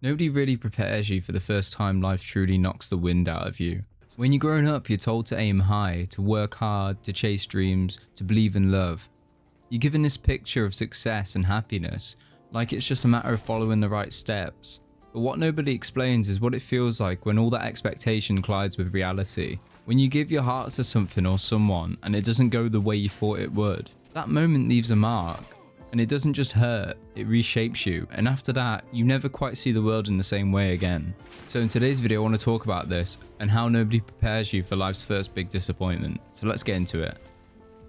Nobody really prepares you for the first time life truly knocks the wind out of you. When you're growing up, you're told to aim high, to work hard, to chase dreams, to believe in love. You're given this picture of success and happiness, like it's just a matter of following the right steps. But what nobody explains is what it feels like when all that expectation collides with reality. When you give your heart to something or someone and it doesn't go the way you thought it would. That moment leaves a mark. And it doesn't just hurt, it reshapes you, and after that, you never quite see the world in the same way again. So in today's video, I want to talk about this and how nobody prepares you for life's first big disappointment. So let's get into it.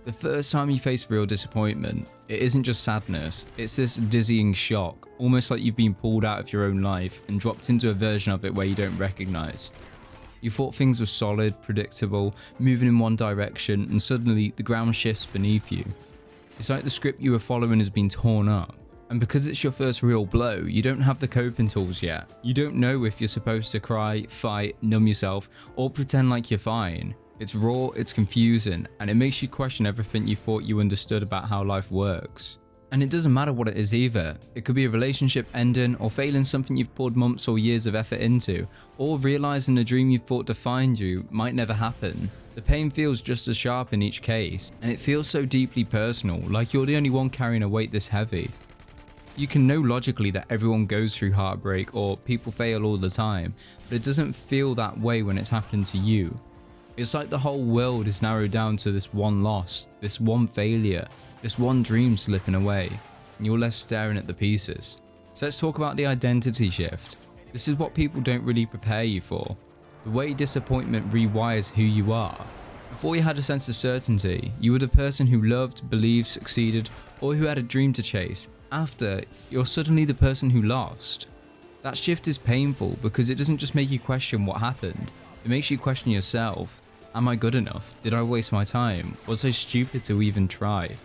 The first time you face real disappointment, it isn't just sadness, it's this dizzying shock, almost like you've been pulled out of your own life and dropped into a version of it where you don't recognize. You thought things were solid, predictable, moving in one direction, and suddenly the ground shifts beneath you. It's like the script you were following has been torn up. And because it's your first real blow, you don't have the coping tools yet. You don't know if you're supposed to cry, fight, numb yourself, or pretend like you're fine. It's raw, it's confusing, and it makes you question everything you thought you understood about how life works. And it doesn't matter what it is either. It could be a relationship ending, or failing something you've poured months or years of effort into, or realizing a dream you thought defined you might never happen. The pain feels just as sharp in each case, and it feels so deeply personal, like you're the only one carrying a weight this heavy. You can know logically that everyone goes through heartbreak or people fail all the time, but it doesn't feel that way when it's happened to you. It's like the whole world is narrowed down to this one loss, this one failure, this one dream slipping away, and you're left staring at the pieces. So let's talk about the identity shift. This is what people don't really prepare you for. The way disappointment rewires who you are. Before you had a sense of certainty, you were the person who loved, believed, succeeded, or who had a dream to chase. After, you're suddenly the person who lost. That shift is painful because it doesn't just make you question what happened, it makes you question yourself. Am I good enough? Did I waste my time? Was I stupid to even try?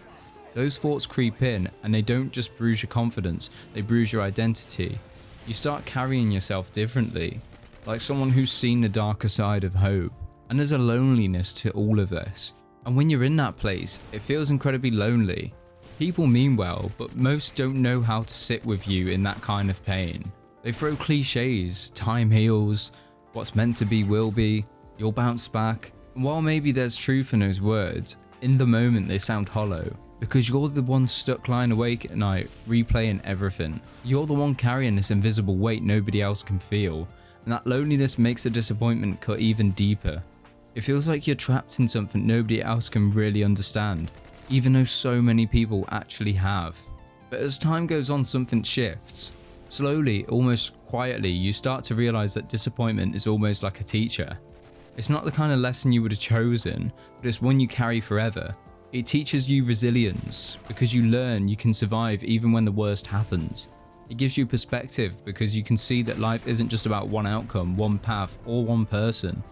Those thoughts creep in, and they don't just bruise your confidence, they bruise your identity. You start carrying yourself differently, like someone who's seen the darker side of hope. And there's a loneliness to all of this. And when you're in that place, it feels incredibly lonely. People mean well, but most don't know how to sit with you in that kind of pain. They throw cliches, time heals, what's meant to be will be, you'll bounce back. And while maybe there's truth in those words, in the moment they sound hollow. Because you're the one stuck lying awake at night, replaying everything. You're the one carrying this invisible weight nobody else can feel. And that loneliness makes the disappointment cut even deeper. It feels like you're trapped in something nobody else can really understand, even though so many people actually have. But as time goes on, something shifts. Slowly, almost quietly, you start to realize that disappointment is almost like a teacher. It's not the kind of lesson you would have chosen, but it's one you carry forever. It teaches you resilience, because you learn you can survive even when the worst happens. It gives you perspective because you can see that life isn't just about one outcome, one path, or one person.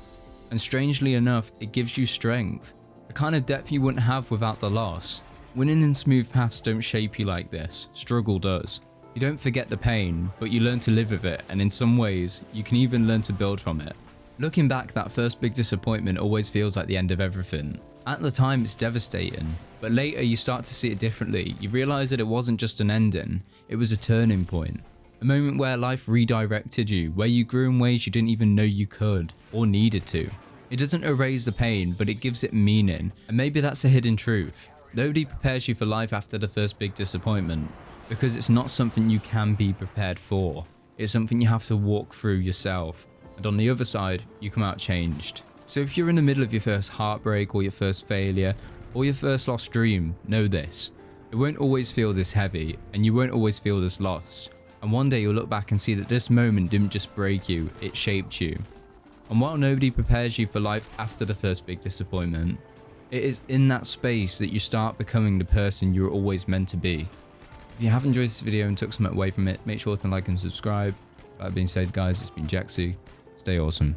And strangely enough, it gives you strength, a kind of depth you wouldn't have without the loss. Winning in smooth paths don't shape you like this, struggle does. You don't forget the pain, but you learn to live with it, and in some ways, you can even learn to build from it. Looking back, that first big disappointment always feels like the end of everything. At the time, it's devastating, but later you start to see it differently. You realize that it wasn't just an ending, it was a turning point. A moment where life redirected you, where you grew in ways you didn't even know you could, or needed to. It doesn't erase the pain, but it gives it meaning, and maybe that's a hidden truth. Nobody prepares you for life after the first big disappointment, because it's not something you can be prepared for. It's something you have to walk through yourself, and on the other side, you come out changed. So if you're in the middle of your first heartbreak, or your first failure, or your first lost dream, know this. It won't always feel this heavy, and you won't always feel this lost. And one day you'll look back and see that this moment didn't just break you, it shaped you. And while nobody prepares you for life after the first big disappointment, it is in that space that you start becoming the person you were always meant to be. If you have enjoyed this video and took something away from it, make sure to like and subscribe. That being said, guys, it's been Jxey. Stay awesome.